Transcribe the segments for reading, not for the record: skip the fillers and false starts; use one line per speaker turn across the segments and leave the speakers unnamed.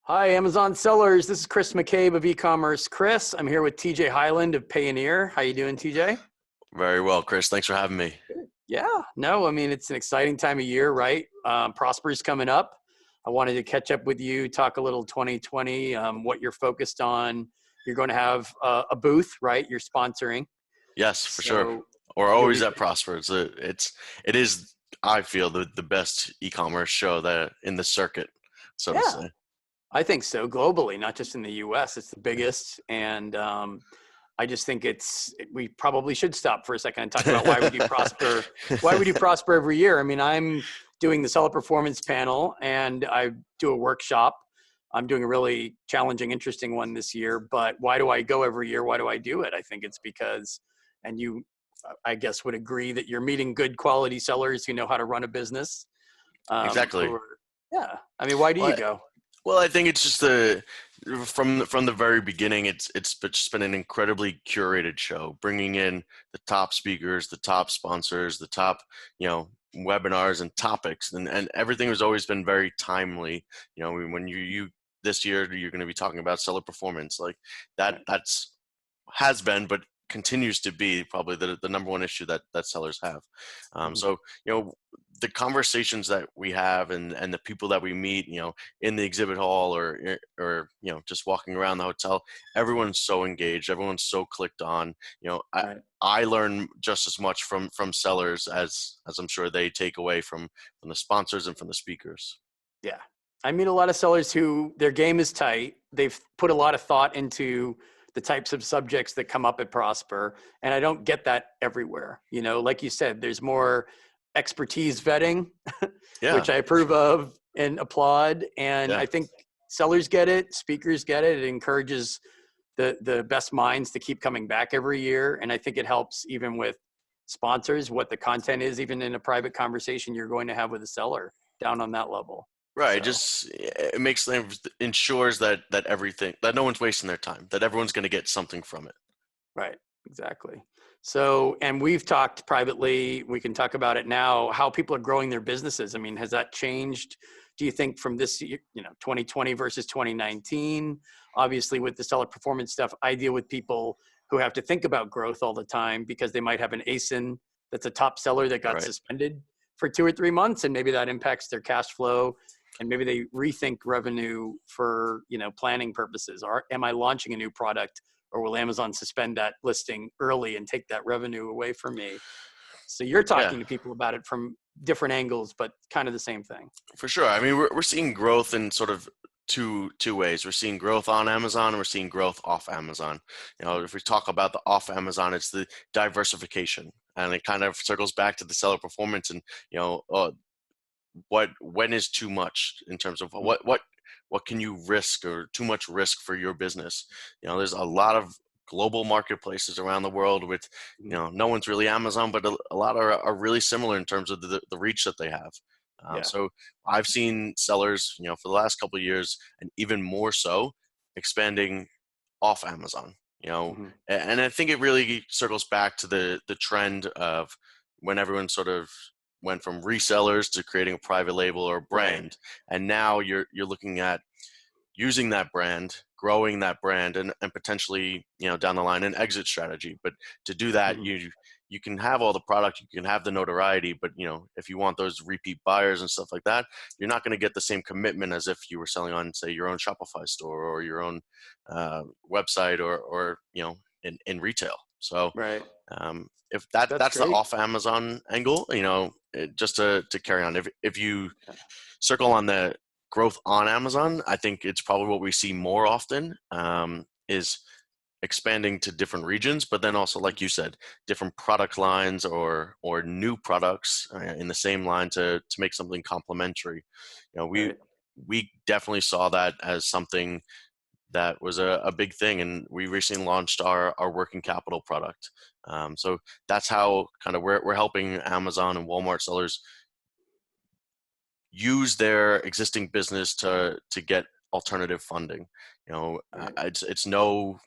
Hi, Amazon sellers. This is Chris McCabe of e-commerce. Chris, I'm here with TJ Highland of Payoneer. How you doing, TJ?
Very well, Chris. Thanks for having me.
Yeah, no, I mean, it's an exciting time of year, right? Prosper's coming up. I wanted to catch up with you, talk a little 2020, what you're focused on. You're going to have a booth, right? You're sponsoring.
Yes, for sure.
So
We're
you'll
always
be,
at Prosper. It is, I feel, the best e-commerce show that in the circuit, so to
yeah,
say.
I think so globally, not just in the US. It's the biggest. And I just think we probably should stop for a second and talk about why we do Prosper. Why we do Prosper every year. I mean, I'm doing the Seller Performance Panel and I do a workshop. I'm doing a really challenging, interesting one this year. But why do I go every year? Why do I do it? I think it's because, and you, I guess, would agree that you're meeting good quality sellers who know how to run a business.
Exactly.
Yeah. I mean, why do you
Well,
go?
well, I think it's just from the very beginning. It's just been an incredibly curated show, bringing in the top speakers, the top sponsors, the top webinars and topics, and everything has always been very timely. When you this year you're going to be talking about seller performance like that.
Right.
That's has been, but continues to be probably the number one issue that sellers have.
Mhm.
So the conversations that we have and the people that we meet, in the exhibit hall or just walking around the hotel, everyone's so engaged, everyone's so clicked on.
Right.
I learn just as much from sellers as I'm sure they take away from the sponsors and from the speakers.
Yeah. I meet a lot of sellers who their game is tight. They've put a lot of thought into the types of subjects that come up at Prosper. And I don't get that everywhere. Like you said, there's more expertise vetting,
Yeah,
which I
for
approve
sure.
of and applaud. And
Yeah.
I think sellers get it, speakers get it. It encourages the best minds to keep coming back every year. And I think it helps even with sponsors, what the content is, even in a private conversation you're going to have with a seller down on that level.
Right.
So,
Just it makes them ensures that everything that no one's wasting their time, that everyone's going to get something from it.
right, exactly. So, and we've talked privately, we can talk about it now, how people are growing their businesses. I mean, has that changed? Do you think from this year, 2020 versus 2019? Obviously, with the seller performance stuff, I deal with people who have to think about growth all the time because they might have an ASIN that's a top seller that got
Right.
suspended for 2 or 3 months, and maybe that impacts their cash flow. And maybe they rethink revenue for planning purposes. Or am I launching a new product, or will Amazon suspend that listing early and take that revenue away from me? So you're
Yeah.
talking to people about it from different angles, but kind of the same thing.
For sure. I mean, we're seeing growth in sort of two ways. We're seeing growth on Amazon and we're seeing growth off Amazon. If we talk about the off Amazon, it's the diversification, and it kind of circles back to the seller performance and when is too much in terms of what can you risk or too much risk for your business. There's a lot of global marketplaces around the world with no one's really Amazon, but a lot are really similar in terms of the reach that they have.
Yeah.
So I've seen sellers for the last couple of years, and even more so, expanding off Amazon.
Hmm.
And I think it really circles back to the trend of when everyone sort of went from resellers to creating a private label or
Right.
brand, and now you're looking at using that brand, growing that brand, and potentially down the line an exit strategy. But to do that,
Hmm.
you can have all the product, you can have the notoriety, but if you want those repeat buyers and stuff like that, you're not going to get the same commitment as if you were selling on, say, your own Shopify store or your own website or in retail. So
Right.
if
That's
that's the
great.
off Amazon angle, just to carry on, if you
Yeah.
circle on the growth on Amazon, I think it's probably what we see more often, is expanding to different regions, but then also, like you said, different product lines or new products in the same line to make something complementary. We
Right.
we definitely saw that as something that was a big thing, and we recently launched our working capital product. So that's how kind of we're helping Amazon and Walmart sellers use their existing business to get alternative funding.
Right.
It's no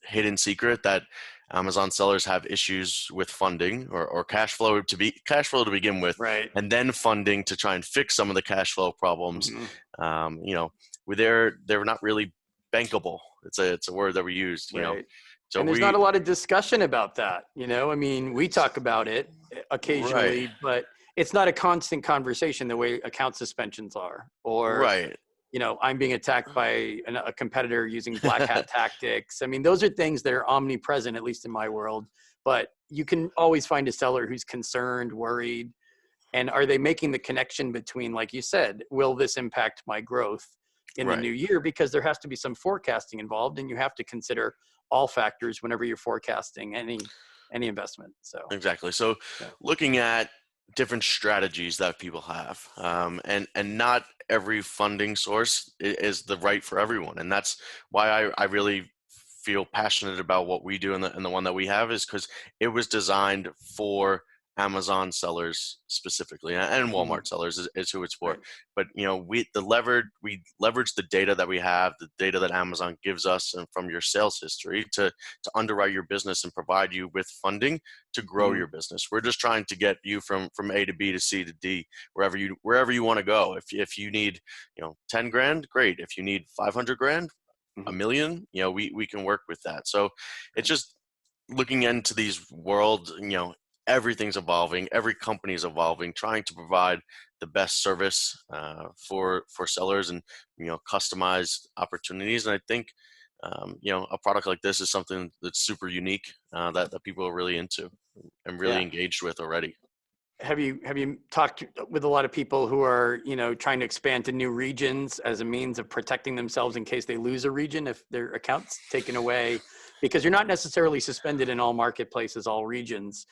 hidden secret that Amazon sellers have issues with funding or cash flow to begin with,
Right.
and then funding to try and fix some of the cash flow problems.
Hmm.
Um, you know, they're not really bankable. It's a word that we used, you know.
Right.
So
And there's not a lot of discussion about that, you know? I mean, we talk about it
right,
occasionally, but it's not a constant conversation the way account suspensions are, or,
right.
you know, I'm being attacked by a competitor using black hat tactics. I mean, those are things that are omnipresent, at least in my world, but you can always find a seller who's concerned, worried, and are they making the connection between, like you said, will this impact my growth in the
Right.
new year? Because there has to be some forecasting involved, and you have to consider all factors whenever you're forecasting any investment. So
Exactly. So
yeah.
looking at different strategies that people have, and not every funding source is the right for everyone. And that's why I really feel passionate about what we do, and the one that we have is because it was designed for Amazon sellers specifically, and
Mhm.
Walmart sellers is who it's for.
Right.
But you know, we leverage the data that we have, the data that Amazon gives us, and from your sales history to underwrite your business and provide you with funding to grow
Mhm.
your business. We're just trying to get you from A to B to C to D, wherever you want to go. If you need, you know, 10 grand, great. If you need 500 grand, a
Mhm.
million, you know, we can work with that. So it's
Right.
just looking into these world, you know, everything's evolving, every company is evolving, trying to provide the best service for sellers, and you know, customized opportunities. And I think you know, a product like this is something that's super unique, that people are really into and really
Yeah.
engaged with already.
Have you talked with a lot of people who are, you know, trying to expand to new regions as a means of protecting themselves in case they lose a region if their account's taken away? Because you're not necessarily suspended in all marketplaces, all regions.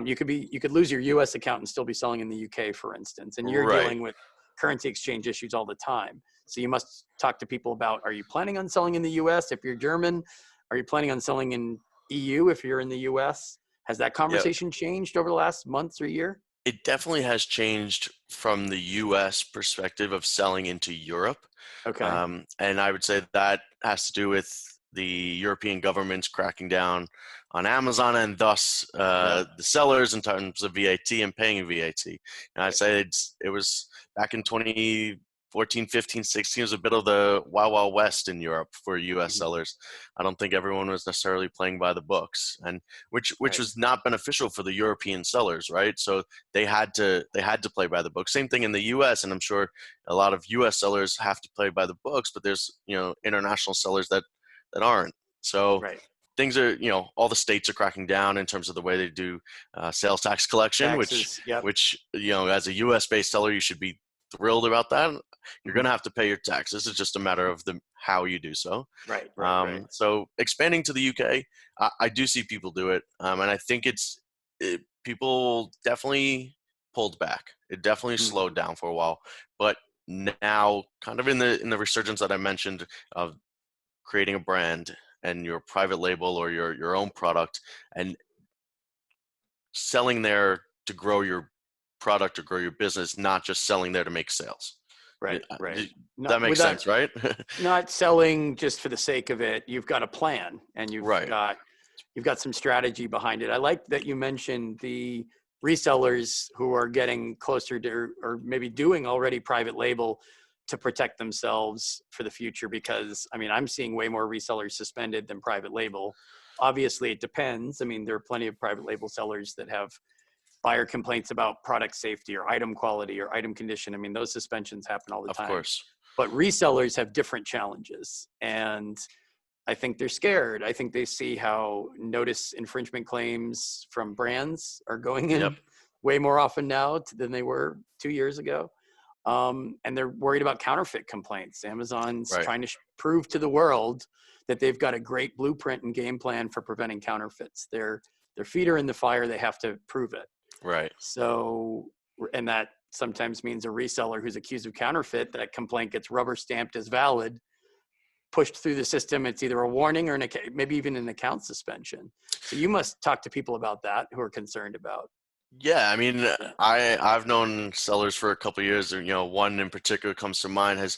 You could lose your U.S. account and still be selling in the U.K., for instance, and you're
Right.
dealing with currency exchange issues all the time. So you must talk to people about: are you planning on selling in the U.S. if you're German? Are you planning on selling in EU if you're in the U.S.? Has that
Yeah.
conversation changed over the last months or year?
It definitely has changed from the US perspective of selling into Europe.
Okay.
And I would say that has to do with the European governments cracking down on Amazon, and thus
Yeah.
the sellers in terms of VAT and paying VAT. And I'd
Right.
say it was back in 2014, 15, 16, it was a bit of the Wild Wild West in Europe for US
Mhm.
sellers. I don't think everyone was necessarily playing by the books, and which
Right.
was not beneficial for the European sellers, right? So they had to play by the book. Same thing in the U.S., and I'm sure a lot of U.S. sellers have to play by the books, but there's, you know, international sellers that aren't. So
Right.
things are, you know, all the states are cracking down in terms of the way they do sales tax collection, which
Taxes. Yep.
which you know, as a U.S. based seller, you should be thrilled about that. You're
Mhm.
going to have to pay your taxes. It's just a matter of the how you do so.
Right. Right. Right.
So expanding to the UK, I do see people do it, and I think people definitely pulled back. It definitely
Mhm.
slowed down for a while, but now, kind of in the resurgence that I mentioned of creating a brand and your private label or your own product, and selling there to grow your product or grow your business, not just selling there to make sales.
Right. Right.
That
Not
makes
without
sense, right?
not selling just for the sake of it. You've got a plan, and
Right.
you've got some strategy behind it. I like that you mentioned the resellers who are getting closer to, or maybe doing already, private label to protect themselves for the future. Because I mean, I'm seeing way more resellers suspended than private label. Obviously, it depends. I mean, there are plenty of private label sellers that have buyer complaints about product safety or item quality or item condition. I mean, those suspensions happen all the
Of
time.
course.
But resellers have different challenges. And I think they're scared. I think they see how notice infringement claims from brands are going
Yep.
in way more often now than they were 2 years ago. And they're worried about counterfeit complaints. Amazon's
Right.
trying to prove to the world that they've got a great blueprint and game plan for preventing counterfeits. Their feet are in the fire. They have to prove it.
Right.
So, and that sometimes means a reseller who's accused of counterfeit, that complaint gets rubber stamped as valid, pushed through the system. It's either a warning or maybe even an account suspension. So you must talk to people about that who are concerned about.
Yeah, I mean,
Yeah.
I've known sellers for a couple of years. You know, one in particular comes to mind, has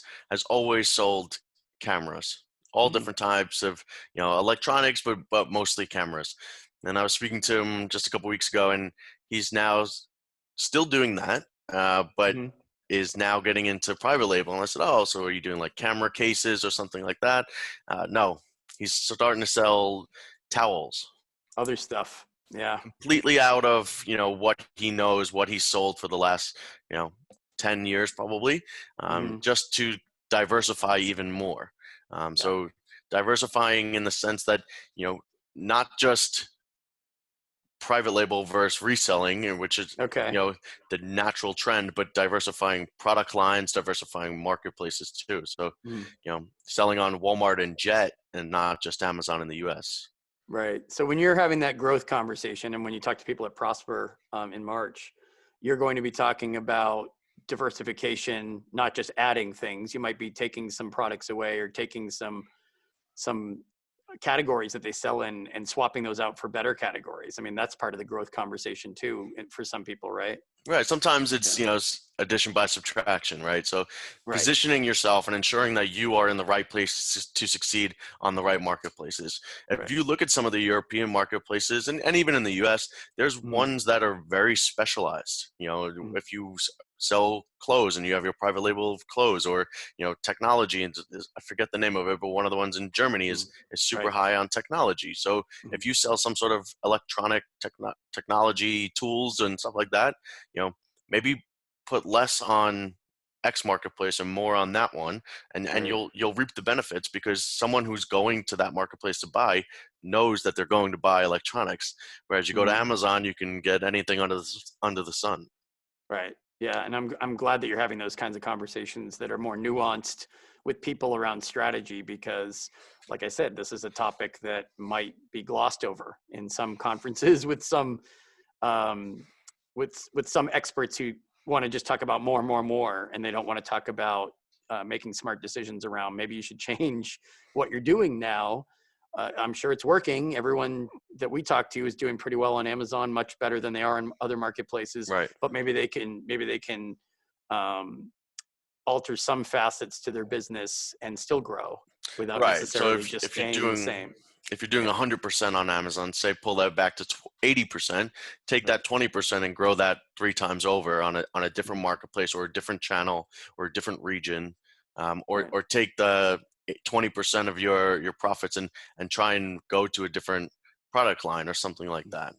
always sold cameras, all
Mm-hmm.
different types of, you know, electronics, but mostly cameras. And I was speaking to him just a couple weeks ago, and he's now still doing that, but
Mm-hmm.
is now getting into private label. And I said, oh, so are you doing like camera cases or something like that? No, he's starting to sell towels.
Other stuff. Yeah.
Completely out of, what he knows, what he's sold for the last, 10 years probably, just to diversify even more. So diversifying in the sense that, not just private label versus reselling, which is,
Okay.
the natural trend, but diversifying product lines, diversifying marketplaces too. So,
Mhm.
selling on Walmart and Jet and not just Amazon in the US.
Right. So when you're having that growth conversation and when you talk to people at Prosper in March, you're going to be talking about diversification, not just adding things. You might be taking some products away or taking some categories that they sell in and swapping those out for better categories. I mean, that's part of the growth conversation too, for some people, right?
Right. Sometimes it's,
Yeah.
addition by subtraction, right? So
Right.
positioning yourself and ensuring that you are in the right place to succeed on the right marketplaces. If
Right.
you look at some of the European marketplaces and even in the US, there's
Mm,
ones that are very specialized.
mm,
If you sell clothes and you have your private label of clothes or, technology, and I forget the name of it, but one of the ones in Germany
mm.
is super
Right.
high on technology. So
Mhm.
if you sell some sort of electronic technology tools and stuff like that, maybe put less on X marketplace and more on that one, and
Right.
you'll reap the benefits because someone who's going to that marketplace to buy knows that they're going to buy electronics. Whereas you go to
Mhm.
Amazon, you can get anything under the sun.
Right. Yeah. And I'm glad that you're having those kinds of conversations that are more nuanced with people around strategy because, like I said, this is a topic that might be glossed over in some conferences with some um, with some experts who want to just talk about more and more and more, and they don't want to talk about making smart decisions around maybe you should change what you're doing now. I'm sure it's working. Everyone that we talk to is doing pretty well on Amazon, much better than they are in other marketplaces.
Right.
But maybe they can um, alter some facets to their business and still grow without
Right. So
necessarily
if
just
if you're
staying the
doing
same.
if you're doing
Yeah.
100% on Amazon, say pull that back to 80%, take
Right.
that 20% and grow that 3 times over on a different
Mhm.
marketplace or a different channel or a different region, or
Right.
or take the 20% of your profits and try and go to a different product line or something like that.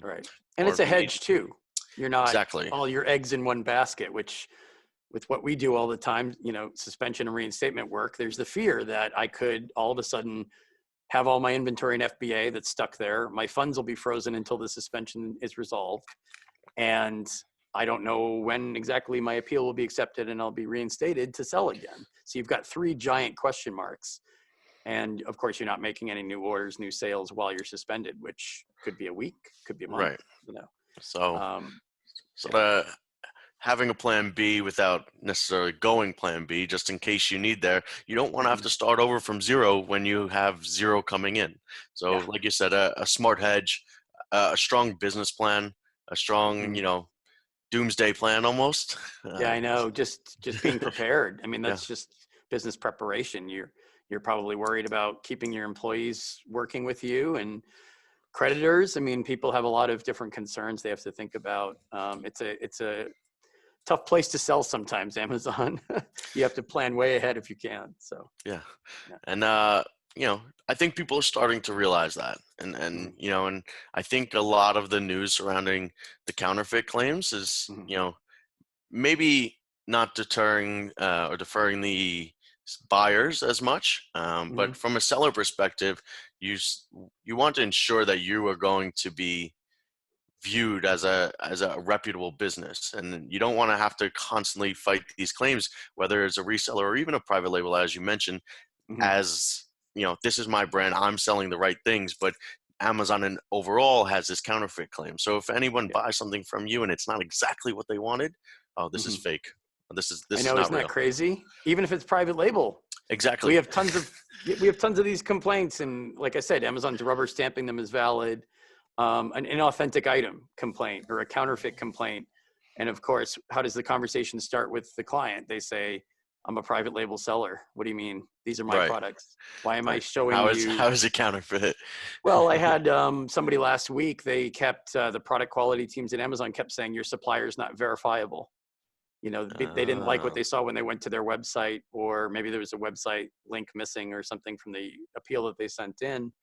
Right. And
Or
it's a
if you need
hedge too. You're not
exactly
all your eggs in one basket, which with what we do all the time, suspension and reinstatement work, there's the fear that I could all of a sudden have all my inventory in FBA that's stuck there. My funds will be frozen until the suspension is resolved. And I don't know when exactly my appeal will be accepted and I'll be reinstated to sell again. So you've got three giant question marks. And of course, you're not making any new orders, new sales while you're suspended, which could be a week, could be a month,
right.
you know.
So
Um,
sort
yeah.
of having a plan B without necessarily going plan B, just in case you need there. You don't want to have
Mhm.
to start over from zero when you have zero coming in. So,
Yeah.
like you said, a smart hedge, a strong business plan, a strong,
Mhm.
doomsday plan almost.
Yeah, I know. Just being prepared. I mean,
Yeah,
that's just business preparation. You're probably worried about keeping your employees working with you and creditors. I mean, people have a lot of different concerns they have to think about. It's a tough place to sell sometimes, Amazon. You have to plan way ahead if you can. So
yeah.
yeah.
And I think people are starting to realize that, and
Mhm.
and I think a lot of the news surrounding the counterfeit claims is
Mhm.
maybe not deterring or deferring the buyers as much,
Mhm.
but from a seller perspective, you want to ensure that you are going to be viewed as a reputable business, and you don't want to have to constantly fight these claims, whether it's a reseller or even a private label, as you mentioned,
Mhm.
as this is my brand, I'm selling the right things, but Amazon and overall has this counterfeit claim. So if anyone
Yeah.
buys something from you and it's not exactly what they wanted, oh, this is
Mhm.
fake. This is
I
this is
know,
not
isn't that
real.
crazy? Even if it's private label, we
Exactly.
have tons of we have tons of these complaints, and like I said, Amazon's rubber stamping them as valid. An inauthentic item complaint or a counterfeit complaint, and of course, how does the conversation start with the client? They say, "I'm a private label seller. What do you mean? These are my
Right.
products. Why am I
Like
showing
how is
you?"
how is it counterfeit?
Well, I had somebody last week. They kept the product quality teams at Amazon kept saying your supplier is not verifiable. They didn't like what
Oh,
they saw when they went to their website, or maybe there was a website link missing or something from the appeal that they sent in,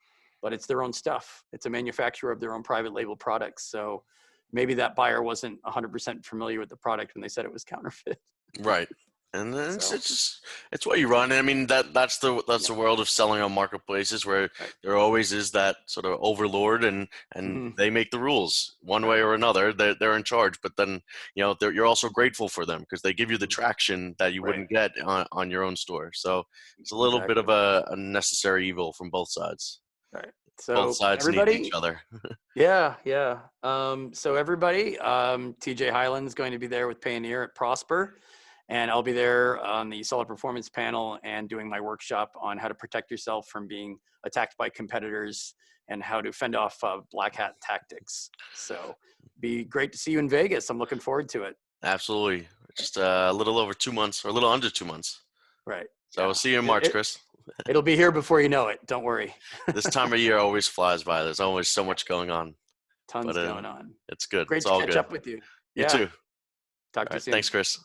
but it's their own stuff. It's a manufacturer of their own private label products. So maybe that buyer wasn't 100% familiar with the product when they said it was counterfeit.
right. And then
So,
it's what you run. I mean, that's
yeah,
the world of selling on marketplaces, where
right.
there always is that sort of overlord, and
Hmm.
they make the rules one way
Right.
or another. They're in charge, but then you're also grateful for them because they give you the
Mhm.
traction that you
Right.
wouldn't get on your own store. So it's a little bit
Exactly.
of a necessary evil from both sides.
Right.
Both
So
sides need each
everybody,
other.
yeah, yeah. So everybody, TJ Highland's going to be there with Payoneer at Prosper, and I'll be there on the solid performance panel and doing my workshop on how to protect yourself from being attacked by competitors and how to fend off black hat tactics. So be great to see you in Vegas. I'm looking forward to it.
Absolutely. Just a little over 2 months, or a little under 2 months.
Right.
So we'll
Yeah.
see you in March, Chris.
It'll be here before you know it. Don't worry.
This time of year always flies by. There's always so
Yeah.
much going on, but
Tons going on.
it's good. It's
Great to
all
catch
good.
up with you.
You
Yeah.
too.
Talk
All
to you
right.
soon.
Thanks, Chris.